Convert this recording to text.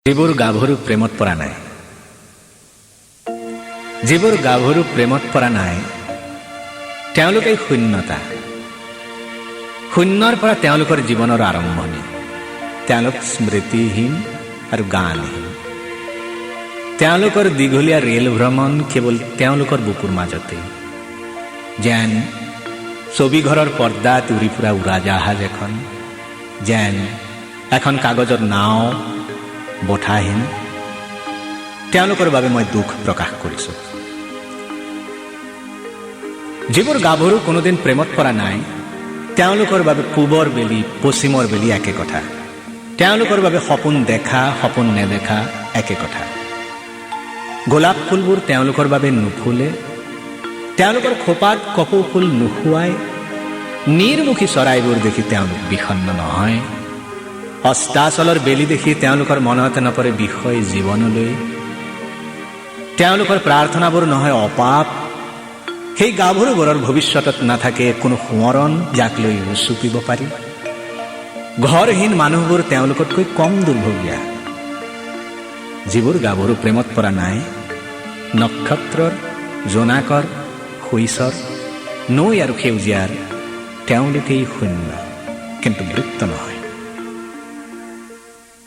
যিবোৰ গাভৰু প্ৰেমত পৰা নাই, যিবোৰ গাভৰু প্ৰেমত পৰা নাই, তেওঁলোকেই শূন্যতা। শূন্যৰ পৰা তেওঁলোকৰ জীৱনৰ আৰম্ভণি। তেওঁলোক স্মৃতিহীন আৰু গানহীন। তেওঁলোকৰ দীঘলীয়া ৰেল ভ্ৰমণ কেৱল তেওঁলোকৰ বুকুৰ মাজতে। যেন ছবিঘৰৰ পৰ্দাত উৰি ফুৰা উৰাজাহাজ এখন, যেন এখন কাগজৰ নাও, বঠাহীন। তেওঁলোকৰ বাবে মই দুখ প্ৰকাশ কৰিছো। যিবোৰ গাভৰু কোনোদিন প্ৰেমত পৰা নাই, তেওঁলোকৰ বাবে পূবৰ বেলি পশ্চিমৰ বেলি একে কথা। তেওঁলোকৰ বাবে সপোন দেখা সপোন নেদেখা একে কথা। গোলাপ ফুলবোৰ তেওঁলোকৰ বাবে নুফুলে, তেওঁলোকৰ খোপাত কপৌ ফুল নুশুৱাই, নিৰ্মুখী চৰাইবোৰ দেখি তেওঁলোক বিষণ্ণ নহয়। অস্তাচলৰ বেলি দেখি তেওঁলোকৰ মনত নপৰে বিষয় জীৱনলৈ। তেওঁলোকৰ প্ৰাৰ্থনাবোৰ নহয় অপাপ। সেই গাভৰুবোৰৰ ভৱিষ্যতত নাথাকে কোনো সোঁৱৰণ যাক লৈ উচুপিব পাৰি। ঘৰহীন মানুহবোৰ তেওঁলোকতকৈ কম দুৰ্ভগীয়া। যিবোৰ গাভৰু প্ৰেমত পৰা নাই, নক্ষত্ৰৰ, জোনাকৰ, শৈশৰ, নৈ আৰু সেউজীয়াৰ, তেওঁলোকেই শূন্য, কিন্তু বৃত্ত নহয়।